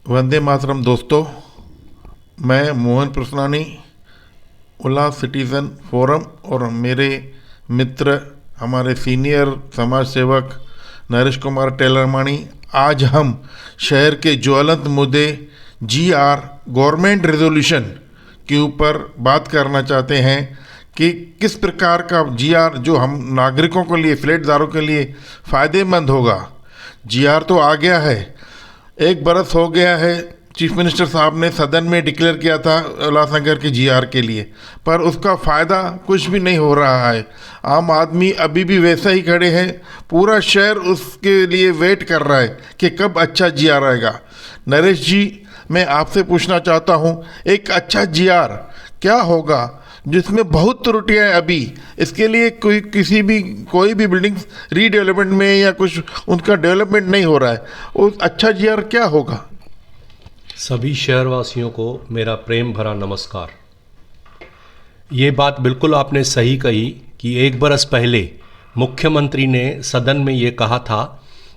वंदे मातरम दोस्तों, मैं मोहन प्रसन्नानी, उल्लास citizen forum और मेरे मित्र हमारे सीनियर समाज सेवक नरेश कुमार टेलरमानी, आज हम शहर के ज्वलंत मुद्दे जीआर गवर्नमेंट रेजोल्यूशन के ऊपर बात करना चाहते हैं कि किस प्रकार का जीआर जो हम नागरिकों के लिए, फ्लैट धारकों के लिए फ़ायदेमंद होगा। जीआर तो आ गया है, 1 बरस हो गया है। चीफ मिनिस्टर साहब ने सदन में डिक्लेयर किया था उल्लासनगर के जीआर के लिए, पर उसका फ़ायदा कुछ भी नहीं हो रहा है। आम आदमी अभी भी वैसा ही खड़े हैं, पूरा शहर उसके लिए वेट कर रहा है कि कब अच्छा जीआर आएगा। नरेश जी, मैं आपसे पूछना चाहता हूँ, एक अच्छा जीआर क्या होगा जिसमें बहुत त्रुटियां हैं अभी, इसके लिए कोई भी बिल्डिंग रीडेवलपमेंट में या कुछ उनका डेवलपमेंट नहीं हो रहा है, उस अच्छा जीआर क्या होगा? सभी शहरवासियों को मेरा प्रेम भरा नमस्कार। ये बात बिल्कुल आपने सही कही कि 1 बरस पहले मुख्यमंत्री ने सदन में ये कहा था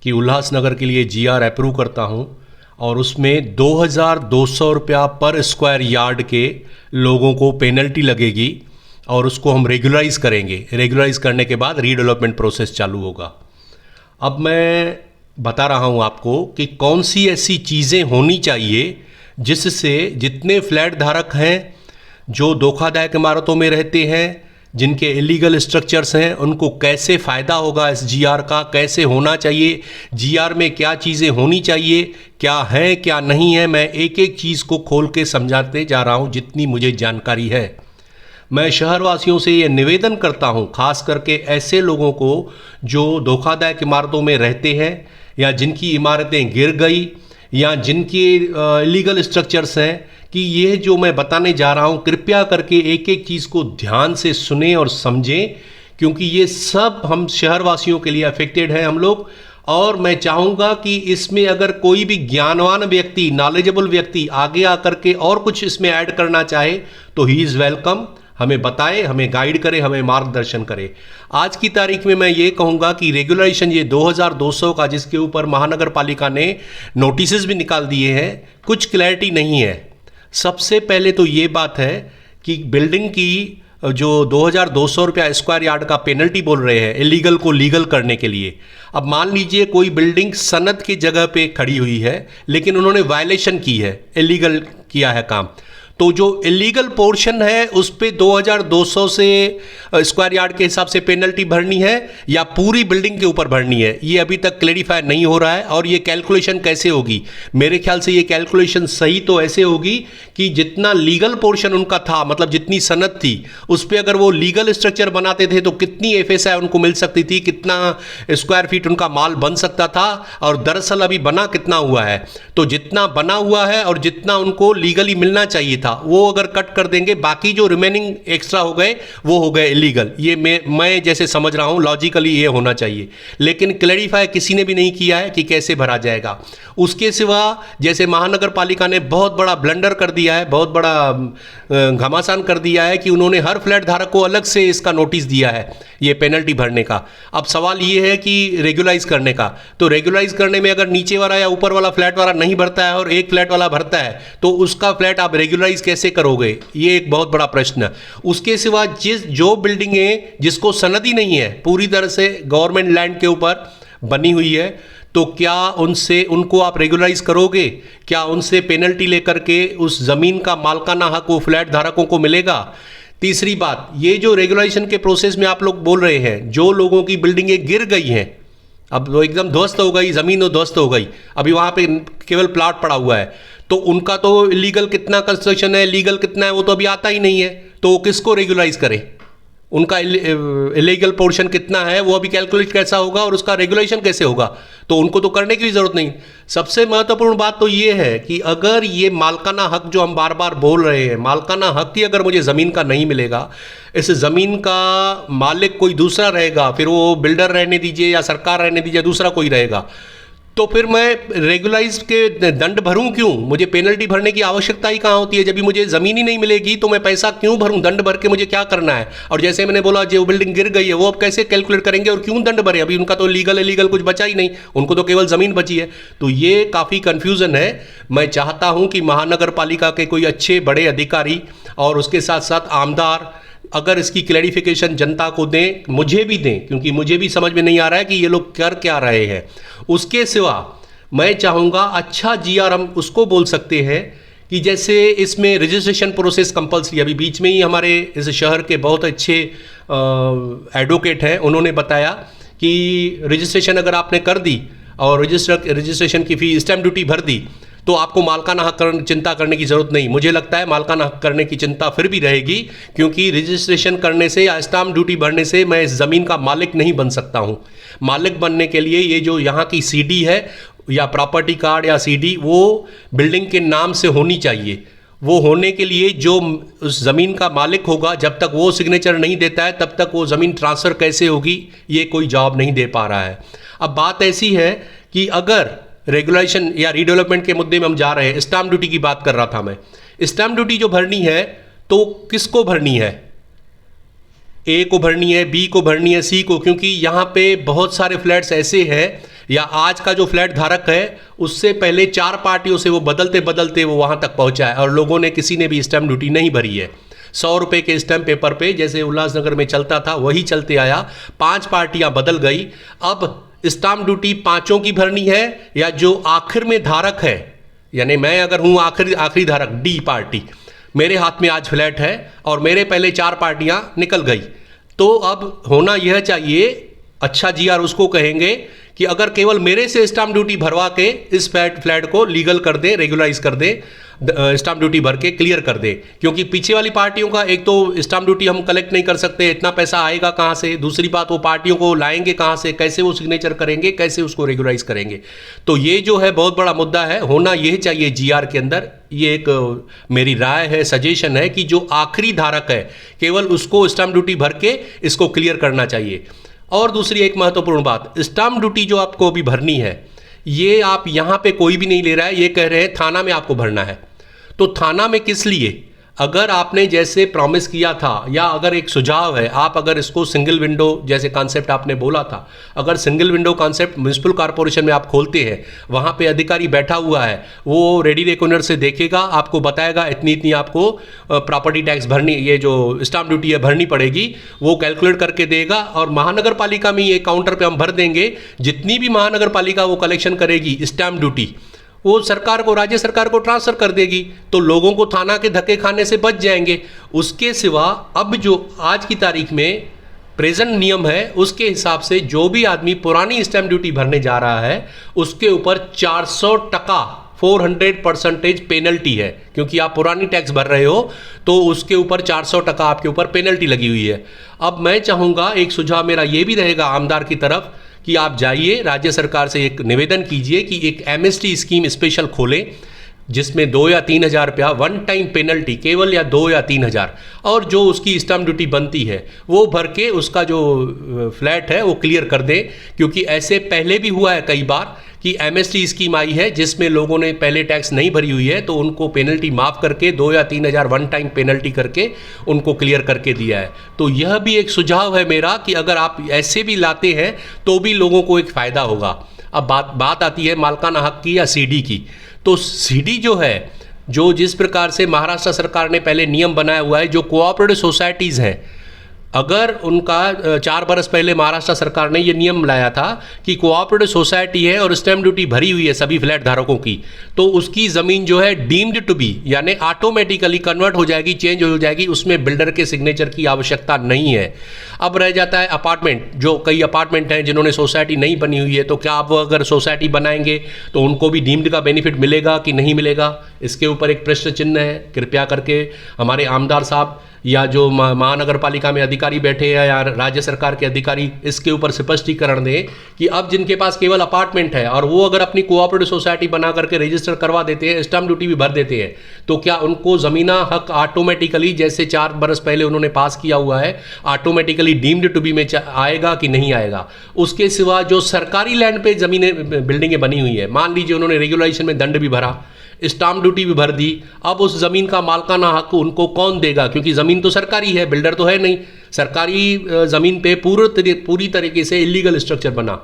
कि उल्लासनगर के लिए जीआर अप्रूव करता हूँ और उसमें 2200 रुपया पर स्क्वायर यार्ड के लोगों को पेनल्टी लगेगी और उसको हम रेगुलराइज करेंगे। रेगुलराइज करने के बाद रीडेवलपमेंट प्रोसेस चालू होगा। अब मैं बता रहा हूँ आपको कि कौन सी ऐसी चीज़ें होनी चाहिए जिससे जितने फ्लैट धारक हैं जो धोखादायक इमारतों में रहते हैं, जिनके इलीगल स्ट्रक्चर्स हैं, उनको कैसे फ़ायदा होगा इस जीआर का, कैसे होना चाहिए, जीआर में क्या चीज़ें होनी चाहिए, क्या है क्या नहीं है। मैं एक एक चीज़ को खोल के समझाते जा रहा हूँ जितनी मुझे जानकारी है। मैं शहरवासियों से ये निवेदन करता हूँ, खास करके ऐसे लोगों को जो धोखादायक इमारतों में रहते हैं या जिनकी इमारतें गिर गई या जिनके इलीगल स्ट्रक्चर्स हैं, कि ये जो मैं बताने जा रहा हूँ कृपया करके एक एक चीज़ को ध्यान से सुने और समझें, क्योंकि ये सब हम शहरवासियों के लिए अफेक्टेड हैं हम लोग। और मैं चाहूँगा कि इसमें अगर कोई भी ज्ञानवान व्यक्ति, नॉलेजेबल व्यक्ति आगे आकर के और कुछ इसमें ऐड करना चाहे तो ही इज़ वेलकम। हमें बताए, हमें गाइड करे, हमें मार्गदर्शन करे। आज की तारीख में मैं ये कहूँगा कि रेगुलेशन ये 2200 का, जिसके ऊपर महानगर पालिका ने नोटिस भी निकाल दिए हैं, कुछ क्लैरिटी नहीं है। सबसे पहले तो ये बात है कि बिल्डिंग की जो 2200 रुपया स्क्वायर यार्ड का पेनल्टी बोल रहे हैं इलीगल को लीगल करने के लिए। अब मान लीजिए कोई बिल्डिंग सनद की जगह पे खड़ी हुई है लेकिन उन्होंने वायलेशन की है, इलीगल किया है काम, तो जो इलीगल पोर्शन है उस पे 2200 से स्क्वायर यार्ड के हिसाब से पेनल्टी भरनी है या पूरी बिल्डिंग के ऊपर भरनी है, ये अभी तक क्लेरिफाई नहीं हो रहा है। और ये कैलकुलेशन कैसे होगी? मेरे ख्याल से ये कैलकुलेशन सही तो ऐसे होगी कि जितना लीगल पोर्शन उनका था, मतलब जितनी सनद थी, उस पर अगर वो लीगल स्ट्रक्चर बनाते थे तो कितनी एफएसआई उनको मिल सकती थी, कितना स्क्वायर फीट उनका माल बन सकता था, और दरअसल अभी बना कितना हुआ है। तो जितना बना हुआ है और जितना उनको लीगली मिलना चाहिए था वो अगर कट कर देंगे, बाकी जो रिमेनिंग एक्स्ट्रा हो गए वो हो गए इलीगल। ये मैं जैसे समझ रहा हूं लॉजिकली ये होना चाहिए, लेकिन क्लैरिफाई किसी ने भी नहीं किया है कि कैसे भरा जाएगा। उसके सिवा जैसे महानगर पालिका ने बहुत बड़ा ब्लंडर कर दिया है, बहुत बड़ा घमासान कर दिया है कि उन्होंने हर फ्लैट धारक को अलग से इसका नोटिस दिया है ये पेनल्टी भरने का। अब सवाल ये है कि रेगुलाइज करने का, तो रेगुलाइज करने में अगर नीचे वाला या ऊपर वाला फ्लैट वाला नहीं भरता है और एक फ्लैट वाला भरता है तो उसका फ्लैट आप रेगुलाइज कैसे करोगे? ये एक बहुत बड़ा प्रश्न है। उसके सिवा जो बिल्डिंगें जिसको सनदी नहीं है, पूरी तरह से गवर्नमेंट लैंड के ऊपर बनी हुई है, तो क्या उनको आप रेगुलाइज करोगे? क्या उनसे पेनल्टी लेकर के उस जमीन का मालकाना हक वो फ्लैट धारकों को मिलेगा? तीसरी बात, ये जो रेगुलेशन के प्रोसेस में आप लोग बोल रहे हैं, जो लोगों की बिल्डिंगें गिर गई हैं, अब वो एकदम ध्वस्त हो गई, जमीन ध्वस्त हो गई, अभी वहां पे केवल प्लॉट पड़ा हुआ है, तो उनका तो इलीगल कितना कंस्ट्रक्शन है, लीगल कितना है, वो तो अभी आता ही नहीं है, तो वो किसको रेगुलाइज करें? उनका इलीगल पोर्शन कितना है वो अभी कैलकुलेट कैसा होगा और उसका रेगुलेशन कैसे होगा? तो उनको तो करने की भी जरूरत नहीं। सबसे महत्वपूर्ण बात तो ये है कि अगर ये मालकाना हक जो हम बार बार बोल रहे हैं, मालकाना हक ही अगर मुझे ज़मीन का नहीं मिलेगा, इस ज़मीन का मालिक कोई दूसरा रहेगा, फिर वो बिल्डर रहने दीजिए या सरकार रहने दीजिए, दूसरा कोई रहेगा, तो फिर मैं रेगुलाइज के दंड भरूं क्यों? मुझे पेनल्टी भरने की आवश्यकता ही कहाँ होती है? जब भी मुझे ज़मीन ही नहीं मिलेगी तो मैं पैसा क्यों भरूं? दंड भर के मुझे क्या करना है? और जैसे मैंने बोला, जो बिल्डिंग गिर गई है वो अब कैसे कैलकुलेट करेंगे और क्यों दंड भरे? अभी उनका तो लीगल इलीगल कुछ बचा ही नहीं, उनको तो केवल ज़मीन बची है। तो ये काफ़ी कन्फ्यूज़न है। मैं चाहता हूँ कि महानगर पालिका के कोई अच्छे बड़े अधिकारी और उसके साथ साथ आमदार अगर इसकी क्लैरिफिकेशन जनता को दें, मुझे भी दें, क्योंकि मुझे भी समझ में नहीं आ रहा है कि ये लोग कर क्या रहे हैं। उसके सिवा मैं चाहूँगा अच्छा जीआर हम उसको बोल सकते हैं कि जैसे इसमें रजिस्ट्रेशन प्रोसेस कंपल्सरी, अभी बीच में ही हमारे इस शहर के बहुत अच्छे एडवोकेट हैं, उन्होंने बताया कि रजिस्ट्रेशन अगर आपने कर दी और रजिस्ट्रेशन की फी स्टैम्प ड्यूटी भर दी तो आपको मालकाना हक चिंता करने की ज़रूरत नहीं। मुझे लगता है मालकाना हक करने की चिंता फिर भी रहेगी, क्योंकि रजिस्ट्रेशन करने से या स्टाम्प ड्यूटी भरने से मैं इस ज़मीन का मालिक नहीं बन सकता हूँ। मालिक बनने के लिए ये जो यहाँ की सीडी है या प्रॉपर्टी कार्ड या सीडी, वो बिल्डिंग के नाम से होनी चाहिए। वो होने के लिए जो उस ज़मीन का मालिक होगा, जब तक वो सिग्नेचर नहीं देता है तब तक वो ज़मीन ट्रांसफ़र कैसे होगी, ये कोई जवाब नहीं दे पा रहा है। अब बात ऐसी है कि अगर रेगुलेशन या रीडेवलपमेंट के मुद्दे में हम जा रहे हैं, स्टाम्प ड्यूटी की बात कर रहा था मैं। स्टाम्प ड्यूटी जो भरनी है तो किसको भरनी है? ए को भरनी है, बी को भरनी है, सी को, क्योंकि यहाँ पे बहुत सारे फ्लैट्स ऐसे हैं, या आज का जो फ्लैट धारक है उससे पहले 4 पार्टियों से वो बदलते बदलते वो वहाँ तक पहुँचा है और लोगों ने किसी ने भी स्टाम्प ड्यूटी नहीं भरी है। 100 रुपये के स्टैम्प पेपर पे जैसे उल्लासनगर में चलता था वही चलते आया, 5 पार्टियां बदल गई। अब स्टाम्प ड्यूटी 5 की भरनी है या जो आखिर में धारक है, यानी मैं अगर हूं आखिरी धारक डी पार्टी, मेरे हाथ में आज फ्लैट है और मेरे पहले 4 पार्टियां निकल गई, तो अब होना यह चाहिए, अच्छा जीआर उसको कहेंगे कि अगर केवल मेरे से स्टाम्प ड्यूटी भरवा के इस फ्लैट को लीगल कर दे, रेगुलाइज कर दे, स्टाम्प ड्यूटी भर के क्लियर कर दे, क्योंकि पीछे वाली पार्टियों का एक तो स्टाम्प ड्यूटी हम कलेक्ट नहीं कर सकते, इतना पैसा आएगा कहाँ से? दूसरी बात, वो पार्टियों को लाएंगे कहाँ से? कैसे वो सिग्नेचर करेंगे? कैसे उसको रेगुलाइज करेंगे? तो ये जो है बहुत बड़ा मुद्दा है। होना यह चाहिए जीआर के अंदर, ये एक मेरी राय है, सजेशन है कि जो आखिरी धारक है केवल उसको स्टाम्प ड्यूटी भर के इसको क्लियर करना चाहिए। और दूसरी एक महत्वपूर्ण बात, स्टाम्प ड्यूटी जो आपको अभी भरनी है, ये आप यहाँ पे कोई भी नहीं ले रहा है, ये कह रहे हैं थाना में आपको भरना है। तो थाना में किस लिए? अगर आपने जैसे प्रॉमिस किया था, या अगर एक सुझाव है, आप अगर इसको सिंगल विंडो जैसे कॉन्सेप्ट आपने बोला था, अगर single window concept municipal corporation में आप खोलते हैं, वहाँ पे अधिकारी बैठा हुआ है, वो रेडी रेकॉनर से देखेगा, आपको बताएगा इतनी इतनी आपको प्रॉपर्टी टैक्स भरनी, ये जो स्टाम्प ड्यूटी है भरनी पड़ेगी, वो कैलकुलेट करके देगा और महानगर पालिका में ये काउंटर पर हम भर देंगे। जितनी भी महानगर पालिका वो कलेक्शन करेगी स्टाम्प ड्यूटी, वो सरकार को, राज्य सरकार को ट्रांसफर कर देगी, तो लोगों को थाना के धक्के खाने से बच जाएंगे। उसके सिवा अब जो आज की तारीख में प्रेजेंट नियम है, उसके हिसाब से जो भी आदमी पुरानी स्टैम्प ड्यूटी भरने जा रहा है उसके ऊपर 400% 400% पेनल्टी है, क्योंकि आप पुरानी टैक्स भर रहे हो तो उसके ऊपर 400% आपके ऊपर पेनल्टी लगी हुई है। अब मैं चाहूँगा, एक सुझाव मेरा ये भी रहेगा आमदार की तरफ, कि आप जाइए राज्य सरकार से एक निवेदन कीजिए कि एक एमएसटी स्कीम स्पेशल खोलें, जिसमें 2 या 3 हज़ार रुपया वन टाइम पेनल्टी, केवल या 2 या 3 हज़ार, और जो उसकी स्टाम्प ड्यूटी बनती है वो भर के उसका जो फ्लैट है वो क्लियर कर दें। क्योंकि ऐसे पहले भी हुआ है कई बार कि एमएसटी स्कीम आई है जिसमें लोगों ने पहले टैक्स नहीं भरी हुई है, तो उनको पेनल्टी माफ़ करके 2 या 3 हज़ार वन टाइम पेनल्टी करके उनको क्लियर करके दिया है। तो यह भी एक सुझाव है मेरा कि अगर आप ऐसे भी लाते हैं तो भी लोगों को एक फ़ायदा होगा। अब बात आती है मालकाना हक की या सीडी की। तो सीडी जो है, जो जिस प्रकार से महाराष्ट्र सरकार ने पहले नियम बनाया हुआ है, जो कोऑपरेटिव सोसाइटीज़ हैं, अगर उनका 4 बरस पहले महाराष्ट्र सरकार ने ये नियम लाया था कि कोऑपरेटिव सोसाइटी है और स्टैम्प ड्यूटी भरी हुई है सभी फ्लैट धारकों की, तो उसकी ज़मीन जो है डीम्ड टू बी, यानी ऑटोमेटिकली कन्वर्ट हो जाएगी, चेंज हो जाएगी, उसमें बिल्डर के सिग्नेचर की आवश्यकता नहीं है। अब रह जाता है अपार्टमेंट, जो कई अपार्टमेंट हैं जिन्होंने सोसाइटी नहीं बनी हुई है, तो क्या आप अगर सोसाइटी बनाएंगे तो उनको भी डीम्ड का बेनिफिट मिलेगा कि नहीं मिलेगा? इसके ऊपर एक प्रश्न चिन्ह है। कृपया करके हमारे आमदार साहब या जो महानगर पालिका में अधिकारी बैठे हैं या राज्य सरकार के अधिकारी, इसके ऊपर स्पष्टीकरण दें कि अब जिनके पास केवल अपार्टमेंट है और वो अगर अपनी कोऑपरेटिव सोसाइटी बना करके रजिस्टर करवा देते हैं, स्टैम्प ड्यूटी भी भर देते हैं, तो क्या उनको ज़मीना हक ऑटोमेटिकली, जैसे 4 बरस पहले उन्होंने पास किया हुआ है, ऑटोमेटिकली डीम्ड टू बी में आएगा कि नहीं आएगा? उसके सिवा जो सरकारी लैंड पे ज़मीनें, बिल्डिंगें बनी हुई है, मान लीजिए उन्होंने रेगुलेशन में दंड भी भरा, स्टाम्प ड्यूटी भी भर दी, अब उस ज़मीन का मालकाना हक उनको कौन देगा? क्योंकि ज़मीन तो सरकारी है, बिल्डर तो है नहीं। सरकारी ज़मीन पे पूरी तरीके से इलीगल स्ट्रक्चर बना,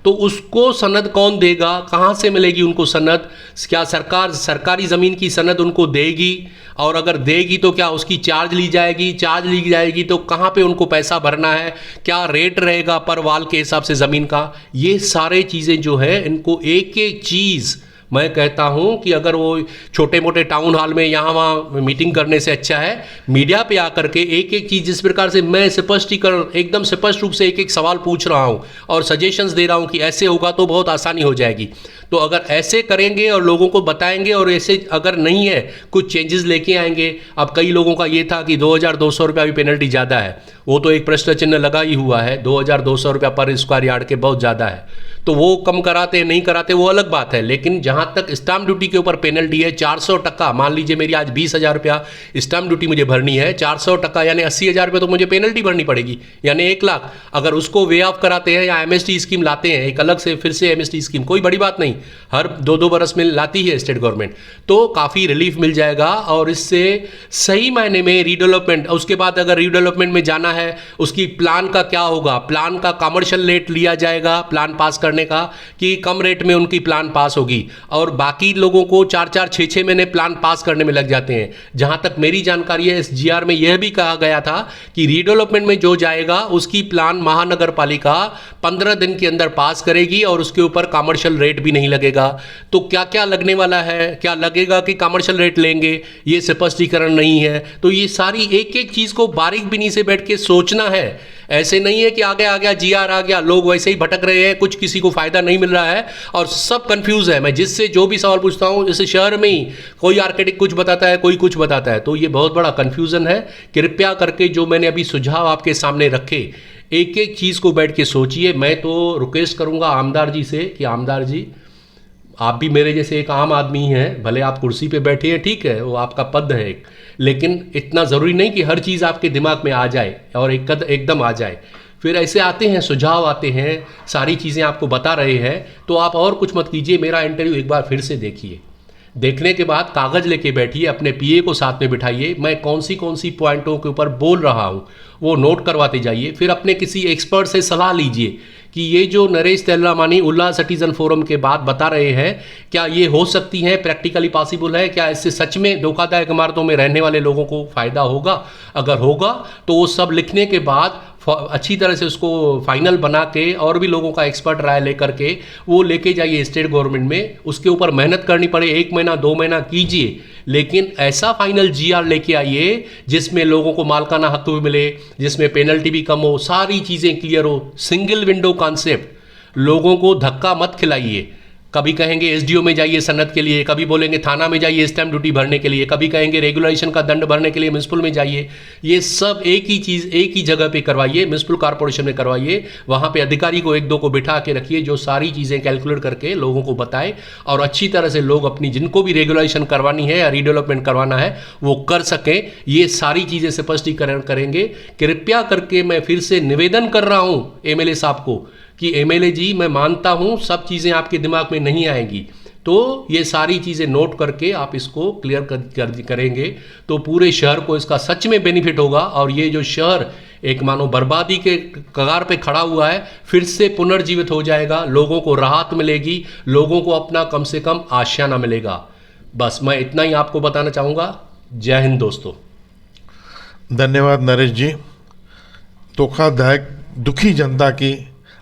तो उसको सनद कौन देगा? कहाँ से मिलेगी उनको सनद? क्या सरकार सरकारी ज़मीन की सनद उनको देगी? और अगर देगी तो क्या उसकी चार्ज ली जाएगी? चार्ज ली जाएगी तो कहाँ पे उनको पैसा भरना है? क्या रेट रहेगा पर वाल के हिसाब से ज़मीन का? ये सारे चीज़ें जो है, इनको एक एक चीज़ मैं कहता हूं कि अगर वो छोटे मोटे टाउन हॉल में यहाँ वहाँ मीटिंग करने से अच्छा है मीडिया पे आकर के एक एक चीज़, जिस प्रकार से मैं स्पष्टीकरण एकदम स्पष्ट रूप से एक एक सवाल पूछ रहा हूँ और सजेशंस दे रहा हूँ कि ऐसे होगा तो बहुत आसानी हो जाएगी। तो अगर ऐसे करेंगे और लोगों को बताएंगे और ऐसे अगर नहीं है कुछ चेंजेस लेके आएंगे। अब कई लोगों का ये था कि 2200 रुपया भी पेनल्टी ज़्यादा है, वो तो एक प्रश्न चिन्ह लगा ही हुआ है। 2200 रुपया पर स्क्वायर यार्ड के बहुत ज़्यादा है, तो वो कम कराते हैं नहीं कराते वो अलग बात है। लेकिन जहाँ तक स्टाम्प ड्यूटी के ऊपर पेनल्टी है 400%, मान लीजिए मेरी आज 20,000 रुपया स्टाम्प ड्यूटी मुझे भरनी है, 400% यानी 80,000 रुपये तो मुझे पेनल्टी भरनी पड़ेगी, यानी 1 लाख। अगर उसको वे ऑफ कराते हैं या एमएसटी स्कीम लाते हैं, एक अलग से फिर से एमएसटी स्कीम, कोई बड़ी बात नहीं, हर 2-2 बरस में लाती है स्टेट गवर्नमेंट, तो काफ़ी रिलीफ मिल जाएगा। और इससे सही मायने में रीडेवलपमेंट, उसके बाद अगर रीडेवलपमेंट में जाना है उसकी प्लान का क्या होगा? प्लान का कमर्शियल रेट लिया जाएगा प्लान पास करने का, कि कम रेट में उनकी प्लान पास होगी। और बाकी लोगों को 4-4, 6-6 महीने प्लान पास करने में लग जाते हैं। जहां तक मेरी जानकारी है, इस जीआर में यह भी कहा गया था कि रीडेवलपमेंट में जो जाएगा उसकी प्लान महानगर पालिका 15 दिन के अंदर पास करेगी और उसके ऊपर कमर्शियल रेट भी नहीं लगेगा। तो क्या क्या लगने वाला है? क्या लगेगा कि कमर्शियल रेट लेंगे, ये स्पष्टीकरण नहीं है। तो ये सारी एक एक चीज को बारीक बिनी से बैठ के सोचना है। ऐसे नहीं है कि आ गया जीआर आ गया, लोग वैसे ही भटक रहे हैं, कुछ किसी को फायदा नहीं मिल रहा है और सब कंफ्यूज है। मैं जिससे जो भी सवाल पूछता हूं, जैसे शहर में ही कोई आर्किटेक्ट कुछ बताता है, कोई कुछ बताता है, तो ये बहुत बड़ा कंफ्यूजन है। कृपया करके जो मैंने अभी सुझाव आपके सामने रखे, एक एक चीज को बैठ के सोचिए। मैं तो रिक्वेस्ट करूंगा आमदार जी से कि आमदार जी, आप भी मेरे जैसे एक आम आदमी हैं, भले आप कुर्सी पे बैठे हैं, ठीक है, वो आपका पद है एक, लेकिन इतना ज़रूरी नहीं कि हर चीज़ आपके दिमाग में आ जाए और एकदम आ जाए। फिर ऐसे आते हैं सुझाव, आते हैं सारी चीज़ें आपको बता रहे हैं, तो आप और कुछ मत कीजिए, मेरा इंटरव्यू एक बार फिर से देखिए। देखने के बाद कागज़ लेके बैठिए, अपने पीए को साथ में बिठाइए, मैं कौन सी पॉइंटों के ऊपर बोल रहा हूँ वो नोट करवाते जाइए। फिर अपने किसी एक्सपर्ट से सलाह लीजिए कि ये जो नरेश तेलरामानी उल्लाह सिटीजन फोरम के बाद बता रहे हैं, क्या ये हो सकती हैं, प्रैक्टिकली पॉसिबल है? क्या इससे सच में धोखादायक इमारतों में रहने वाले लोगों को फ़ायदा होगा? अगर होगा तो वो सब लिखने के बाद अच्छी तरह से उसको फाइनल बना के और भी लोगों का एक्सपर्ट राय लेकर के वो लेके जाइए स्टेट गवर्नमेंट में। उसके ऊपर मेहनत करनी पड़े, 1 महीना 2 महीना कीजिए, लेकिन ऐसा फाइनल जीआर लेके आइए जिसमें लोगों को मालकाना हक भी मिले, जिसमें पेनल्टी भी कम हो, सारी चीज़ें क्लियर हो। सिंगल विंडो कॉन्सेप्ट, लोगों को धक्का मत खिलाइए। कभी कहेंगे एसडीओ में जाइए सनद के लिए, कभी बोलेंगे थाना में जाइए स्टैम्प ड्यूटी भरने के लिए, कभी कहेंगे रेगुलेशन का दंड भरने के लिए म्युनिसिपल में जाइए। ये सब एक ही चीज़ एक ही जगह पे करवाइए, म्युनिसिपल कॉर्पोरेशन में करवाइए। वहाँ पे अधिकारी को 1-2 को बिठा के रखिए जो सारी चीज़ें कैलकुलेट करके लोगों को बताए और अच्छी तरह से लोग अपनी जिनको भी रेगुलेशन करवानी है या रीडेवलपमेंट करवाना है वो कर सकें। ये सारी चीज़ें स्पष्टीकरण करेंगे। कृपया करके मैं फिर से निवेदन कर रहा हूँ एमएलए साहब को कि एमएलए जी, मैं मानता हूं सब चीज़ें आपके दिमाग में नहीं आएंगी, तो ये सारी चीज़ें नोट करके आप इसको क्लियर करेंगे तो पूरे शहर को इसका सच में बेनिफिट होगा। और ये जो शहर एक मानो बर्बादी के कगार पे खड़ा हुआ है, फिर से पुनर्जीवित हो जाएगा, लोगों को राहत मिलेगी, लोगों को अपना कम से कम आशियाना मिलेगा। बस मैं इतना ही आपको बताना चाहूँगा। जय हिंद दोस्तों। धन्यवाद नरेश जी। धोखादायक दुखी जनता की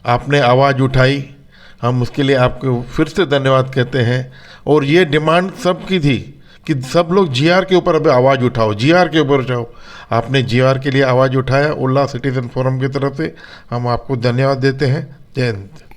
आपने आवाज़ उठाई, हम उसके लिए आपको फिर से धन्यवाद कहते हैं। और ये डिमांड सबकी थी कि सब लोग जीआर के ऊपर अभी आवाज़ उठाओ, जीआर के ऊपर उठाओ। आपने जीआर के लिए आवाज़ उठाया। उल्लाह सिटीजन फोरम की तरफ से हम आपको धन्यवाद देते हैं। जय हिंद।